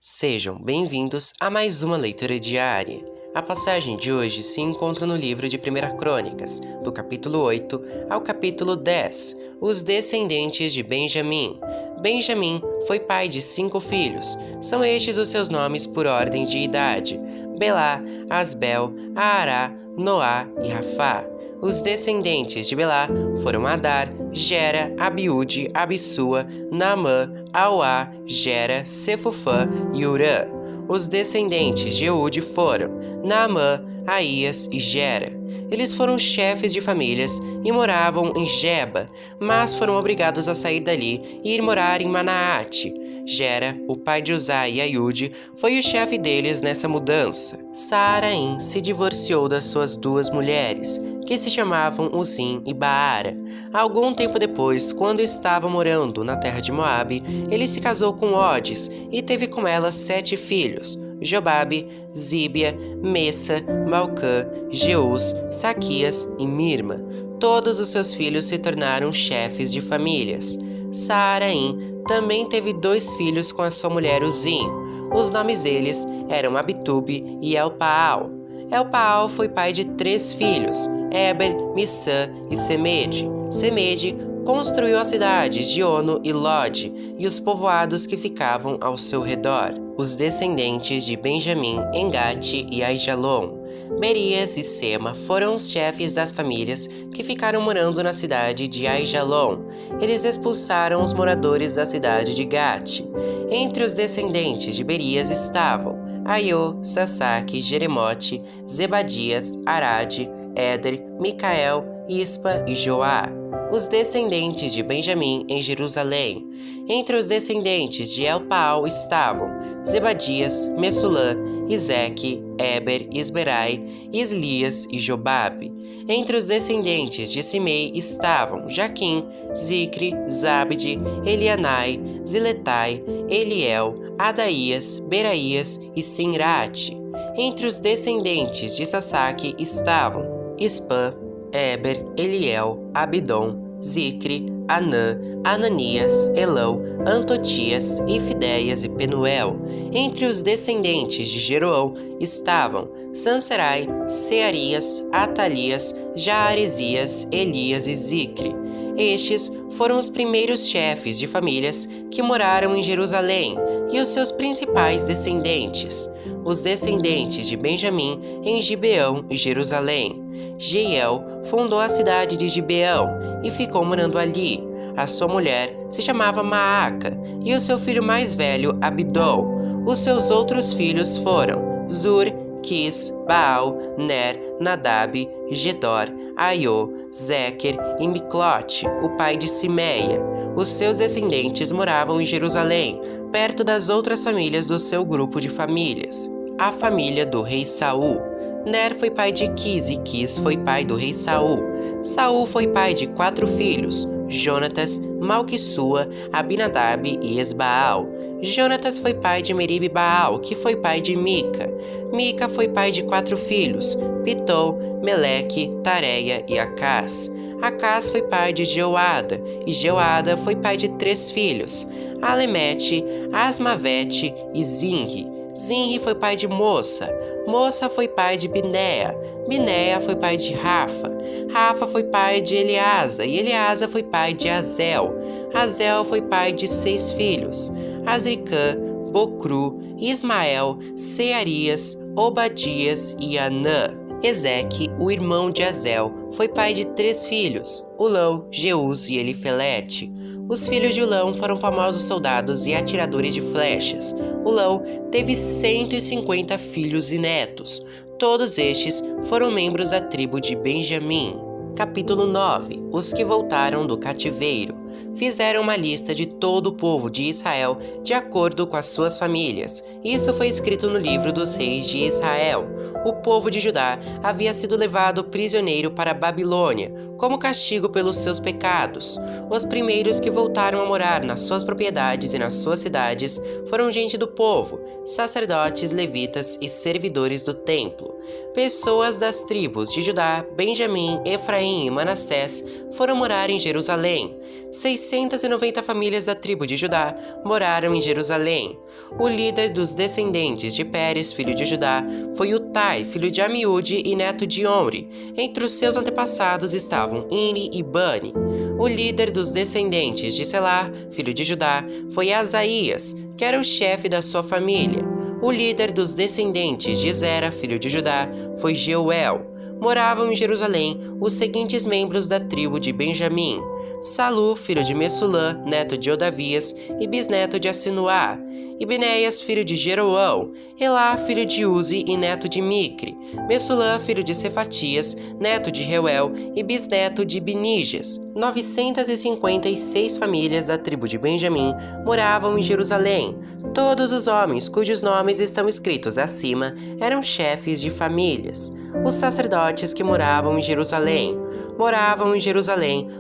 Sejam bem-vindos a mais uma leitura diária. A passagem de hoje se encontra no livro de 1 Crônicas, do capítulo 8 ao capítulo 10, Os Descendentes de Benjamim. Benjamim foi pai de 5 filhos. São estes os seus nomes por ordem de idade: Belá, Asbel, Aará, Noá e Rafá. Os descendentes de Belá foram Adar, Gera, Abiúde, Abissua, Naamã, Auá, Gera, Sefufã e Urã. Os descendentes de Eude foram Naamã, Aías e Gera. Eles foram chefes de famílias e moravam em Geba, mas foram obrigados a sair dali e ir morar em Manaate. Gera, o pai de Uzá e Aiúde, foi o chefe deles nessa mudança. Saaraim se divorciou das suas 2 mulheres, que se chamavam Uzim e Baara. Algum tempo depois, quando estava morando na terra de Moabe, ele se casou com Odes e teve com ela 7 filhos: Jobabe, Zíbia, Messa, Malcã, Jeus, Saquias e Mirma. Todos os seus filhos se tornaram chefes de famílias. Saaraim também teve 2 filhos com a sua mulher Uzim. Os nomes deles eram Abitube e Elpaal. Elpaal foi pai de 3 filhos: Eber, Missã e Semede. Semede construiu as cidades de Ono e Lode e os povoados que ficavam ao seu redor. Os descendentes de Benjamim, Engate e Aijalon. Berias e Sema foram os chefes das famílias que ficaram morando na cidade de Aijalon. Eles expulsaram os moradores da cidade de Gate. Entre os descendentes de Berias estavam Aiô, Sasaque, Jeremote, Zebadias, Arade, Éder, Micael, Ispa e Joá. Os descendentes de Benjamim em Jerusalém. Entre os descendentes de Elpaal estavam Zebadias, Messulã, Iseque, Eber, Isberai, Islias e Jobabe. Entre os descendentes de Simei estavam Jaquim, Zicre, Zabde, Elianai, Ziletai, Eliel, Adaías, Beraías e Sinrate. Entre os descendentes de Sasaque estavam Ispã, Eber, Eliel, Abidom, Zicre, Anã, Ananias, Elão, Antotias, Ifideias e Penuel. Entre os descendentes de Jeroão estavam Sanserai, Searias, Atalias, Jaaresias, Elias e Zicre. Estes foram os primeiros chefes de famílias que moraram em Jerusalém e os seus principais descendentes. Os descendentes de Benjamim em Gibeão e Jerusalém. Jeiel fundou a cidade de Gibeão e ficou morando ali. A sua mulher se chamava Maaca e o seu filho mais velho Abidol. Os seus outros filhos foram Zur, Quis, Baal, Ner, Nadab, Gedor, Aiô, Zequer e Miclote, o pai de Simeia. Os seus descendentes moravam em Jerusalém, perto das outras famílias do seu grupo de famílias. A família do rei Saul. Ner foi pai de Quis e Quis foi pai do rei Saul. Saul foi pai de 4 filhos: Jonatas, Malquissua, Abinadab e Esbaal. Jonatas foi pai de Merib e Baal, que foi pai de Mica. Mica foi pai de 4 filhos: Pitou, Meleque, Tareia e Acás. Acás foi pai de Jeoada, e Jeoada foi pai de 3 filhos: Alemete, Asmavete e Zinri. Zinri foi pai de Moça. Moça foi pai de Binéa. Binéa foi pai de Rafa. Rafa foi pai de Eleasa, e Eleasa foi pai de Azel. Azel foi pai de 6 filhos: Azricã, Bocru, Ismael, Searias, Obadias e Anã. Ezeque, o irmão de Azel, foi pai de 3 filhos: Ulão, Jeus e Elifelete. Os filhos de Ulão foram famosos soldados e atiradores de flechas. Ulão teve 150 filhos e netos. Todos estes foram membros da tribo de Benjamim. Capítulo 9. Os que voltaram do cativeiro. Fizeram uma lista de todo o povo de Israel de acordo com as suas famílias. Isso foi escrito no livro dos reis de Israel. O povo de Judá havia sido levado prisioneiro para a Babilônia, como castigo pelos seus pecados. Os primeiros que voltaram a morar nas suas propriedades e nas suas cidades foram gente do povo, sacerdotes, levitas e servidores do templo. Pessoas das tribos de Judá, Benjamim, Efraim e Manassés foram morar em Jerusalém. 690 famílias da tribo de Judá moraram em Jerusalém. O líder dos descendentes de Pérez, filho de Judá, foi Utai, filho de Amiúde e neto de Omri. Entre os seus antepassados estavam Iri e Bani. O líder dos descendentes de Selá, filho de Judá, foi Asaías, que era o chefe da sua família. O líder dos descendentes de Zera, filho de Judá, foi Jeuel. Moravam em Jerusalém os seguintes membros da tribo de Benjamim: Salu, filho de Messulã, neto de Odavias e bisneto de Assinuá; e Benéias, filho de Jeroão; Elá, filho de Uzi e neto de Micre; Messulã, filho de Cefatias, neto de Reuel e bisneto de Binijas. 956 famílias da tribo de Benjamim moravam em Jerusalém. Todos os homens cujos nomes estão escritos acima eram chefes de famílias. Os sacerdotes que moravam em Jerusalém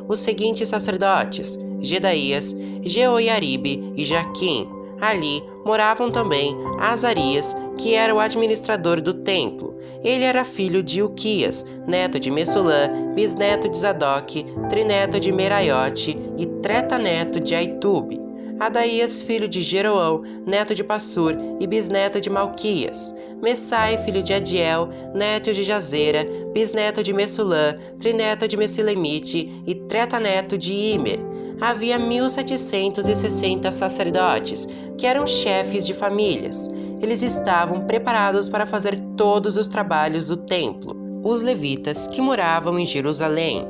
os seguintes sacerdotes: Jedaías, Jeoiaribe e Jaquim. Ali moravam também Azarias, que era o administrador do templo. Ele era filho de Uquias, neto de Messulã, bisneto de Zadok, trineto de Meraiote e tretaneto de Aitube. Adaías, filho de Jeroão, neto de Passur e bisneto de Malquias. Messai, filho de Adiel, neto de Jazera, bisneto de Messulã, trineto de Mesilemite e tretaneto de Imer. Havia 1.760 sacerdotes, que eram chefes de famílias. Eles estavam preparados para fazer todos os trabalhos do templo. Os levitas que moravam em Jerusalém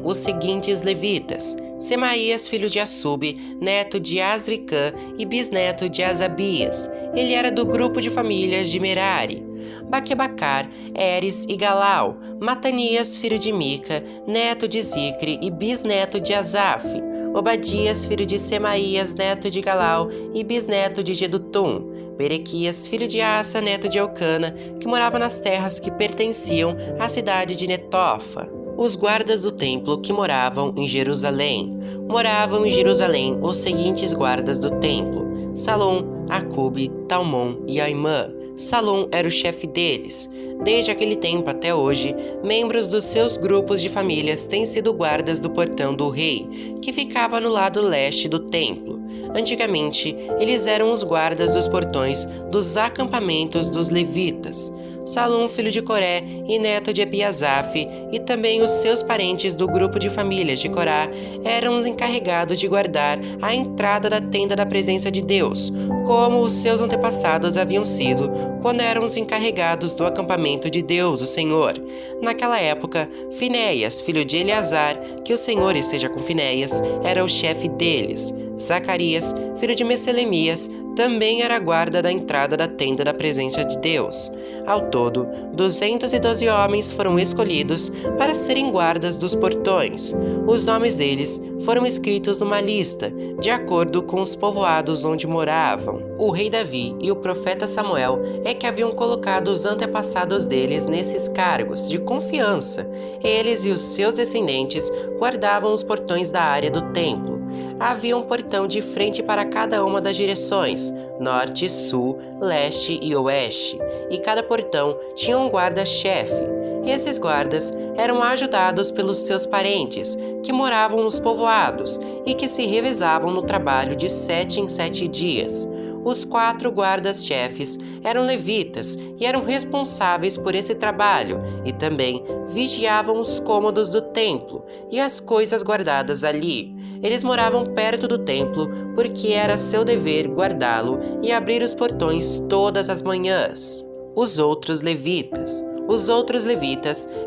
os seguintes levitas: Semaías, filho de Assub, neto de Azricã e bisneto de Asabias. Ele era do grupo de famílias de Merari. Baquebacar, Eres e Galau; Matanias, filho de Mica, neto de Zicre e bisneto de Asaf; Obadias, filho de Semaías, neto de Galau e bisneto de Gedutum; Berequias, filho de Asa, neto de Elcana, que morava nas terras que pertenciam à cidade de Netofa. Os guardas do templo que moravam em Jerusalém os seguintes guardas do templo: Salom, Acube, Talmon e Aimã. Salom era o chefe deles. Desde aquele tempo até hoje, membros dos seus grupos de famílias têm sido guardas do portão do rei, que ficava no lado leste do templo. Antigamente, eles eram os guardas dos portões dos acampamentos dos levitas. Salum, filho de Coré e neto de Ebiasaf, e também os seus parentes do grupo de famílias de Corá eram os encarregados de guardar a entrada da tenda da presença de Deus, como os seus antepassados haviam sido quando eram os encarregados do acampamento de Deus, o Senhor. Naquela época, Finéias, filho de Eleazar, que o Senhor esteja com Finéias, era o chefe deles. Zacarias, filho de Meselemias, também era guarda da entrada da tenda da presença de Deus. Ao todo, 212 homens foram escolhidos para serem guardas dos portões. Os nomes deles foram escritos numa lista, de acordo com os povoados onde moravam. O rei Davi e o profeta Samuel é que haviam colocado os antepassados deles nesses cargos de confiança. Eles e os seus descendentes guardavam os portões da área do templo. Havia um portão de frente para cada uma das direções, norte, sul, leste e oeste, e cada portão tinha um guarda-chefe. Esses guardas eram ajudados pelos seus parentes, que moravam nos povoados e que se revezavam no trabalho de 7 em 7 dias. Os 4 guardas-chefes eram levitas e eram responsáveis por esse trabalho, e também vigiavam os cômodos do templo e as coisas guardadas ali. Eles moravam perto do templo porque era seu dever guardá-lo e abrir os portões todas as manhãs. Os outros levitas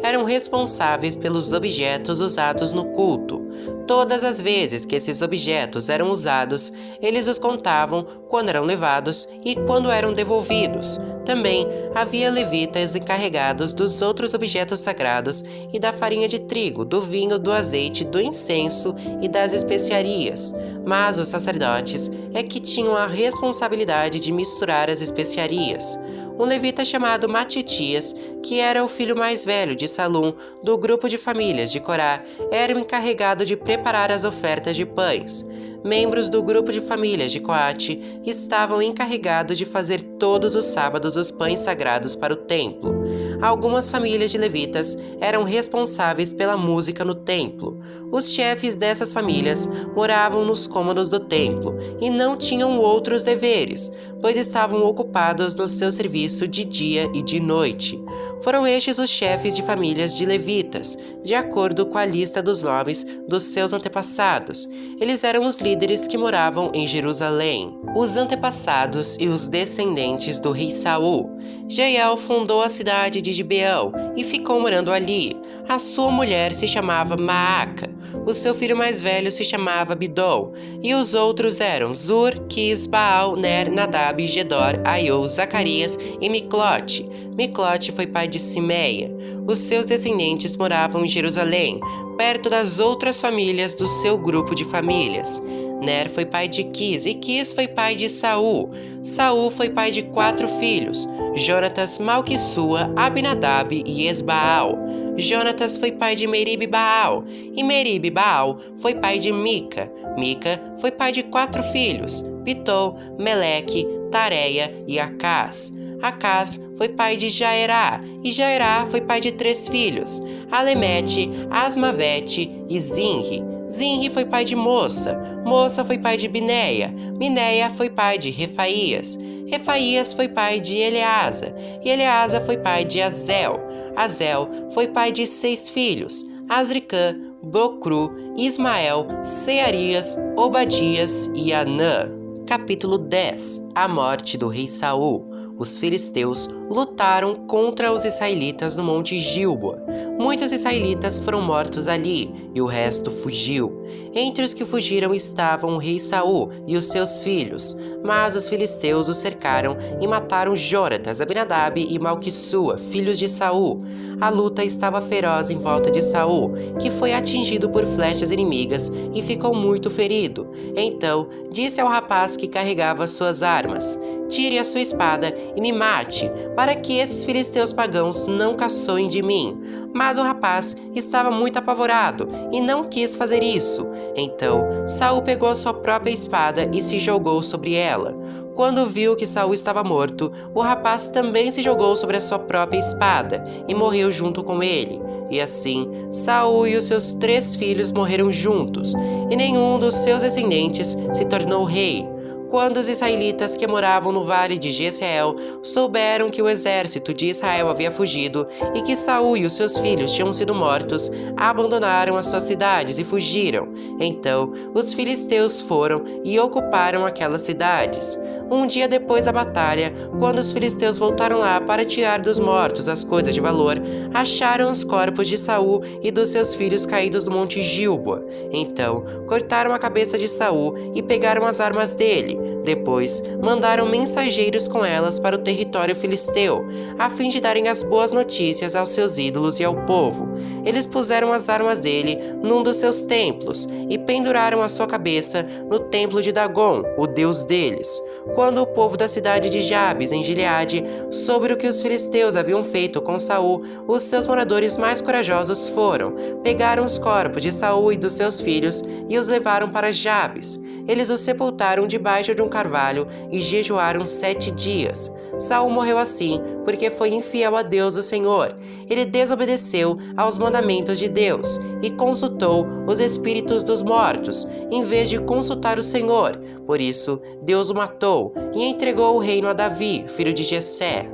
eram responsáveis pelos objetos usados no culto. Todas as vezes que esses objetos eram usados, eles os contavam quando eram levados e quando eram devolvidos. Também havia levitas encarregados dos outros objetos sagrados e da farinha de trigo, do vinho, do azeite, do incenso e das especiarias. Mas os sacerdotes é que tinham a responsabilidade de misturar as especiarias. Um levita chamado Matitias, que era o filho mais velho de Salum, do grupo de famílias de Corá, era o encarregado de preparar as ofertas de pães. Membros do grupo de famílias de Coate estavam encarregados de fazer todos os sábados os pães sagrados para o templo. Algumas famílias de levitas eram responsáveis pela música no templo. Os chefes dessas famílias moravam nos cômodos do templo e não tinham outros deveres, pois estavam ocupados no seu serviço de dia e de noite. Foram estes os chefes de famílias de levitas, de acordo com a lista dos nomes dos seus antepassados. Eles eram os líderes que moravam em Jerusalém, os antepassados e os descendentes do rei Saul. Jeiel fundou a cidade de Gibeão e ficou morando ali. A sua mulher se chamava Maaca. O seu filho mais velho se chamava Bidol, e os outros eram Zur, Quis, Baal, Ner, Nadab, Gedor, Aiô, Zacarias e Miclote. Miclote foi pai de Simeia. Os seus descendentes moravam em Jerusalém, perto das outras famílias do seu grupo de famílias. Ner foi pai de Quis, e Quis foi pai de Saul. Saul foi pai de 4 filhos, Jonatas, Malquissua, Abinadab e Esbaal. Jonatas foi pai de Merib-Baal, e Merib-Baal foi pai de Mica. Mica foi pai de 4 filhos, Pitol, Meleque, Tareia e Acás. Acás foi pai de Jaerá, e Jaerá foi pai de 3 filhos, Alemete, Asmavete e Zinri. Zinri foi pai de Moça. Moça foi pai de Bineia. Bineia foi pai de Refaías. Refaías foi pai de Eleasa, e Eleasa foi pai de Azel. Azel foi pai de 6 filhos, Azricã, Bocru, Ismael, Searias, Obadias e Anã. Capítulo 10. A morte do rei Saul. Os filisteus lutaram contra os israelitas no monte Gilboa. Muitos israelitas foram mortos ali, e o resto fugiu. Entre os que fugiram estavam o rei Saul e os seus filhos, mas os filisteus o cercaram e mataram Jonatas, Abinadab e Malquissua, filhos de Saul. A luta estava feroz em volta de Saul, que foi atingido por flechas inimigas e ficou muito ferido. Então disse ao rapaz que carregava suas armas: "Tire a sua espada e me mate, para que esses filisteus pagãos não caçoem de mim." Mas o rapaz estava muito apavorado e não quis fazer isso. Então Saul pegou a sua própria espada e se jogou sobre ela. Quando viu que Saul estava morto, o rapaz também se jogou sobre a sua própria espada e morreu junto com ele. E assim, Saul e os seus 3 filhos morreram juntos, e nenhum dos seus descendentes se tornou rei. Quando os israelitas que moravam no vale de Jezreel souberam que o exército de Israel havia fugido e que Saul e os seus filhos tinham sido mortos, abandonaram as suas cidades e fugiram. Então, os filisteus foram e ocuparam aquelas cidades. Um dia depois da batalha, quando os filisteus voltaram lá para tirar dos mortos as coisas de valor, acharam os corpos de Saul e dos seus filhos caídos no monte Gilboa. Então, cortaram a cabeça de Saul e pegaram as armas dele. Depois, mandaram mensageiros com elas para o território filisteu, a fim de darem as boas notícias aos seus ídolos e ao povo. Eles puseram as armas dele num dos seus templos e penduraram a sua cabeça no templo de Dagon, o deus deles. Quando o povo da cidade de Jabes, em Gileade, soube o que os filisteus haviam feito com Saul, os seus moradores mais corajosos foram, pegaram os corpos de Saul e dos seus filhos e os levaram para Jabes. Eles os sepultaram debaixo de um carvalho e jejuaram 7 dias. Saul morreu assim porque foi infiel a Deus o Senhor. Ele desobedeceu aos mandamentos de Deus e consultou os espíritos dos mortos, em vez de consultar o Senhor. Por isso, Deus o matou e entregou o reino a Davi, filho de Jessé.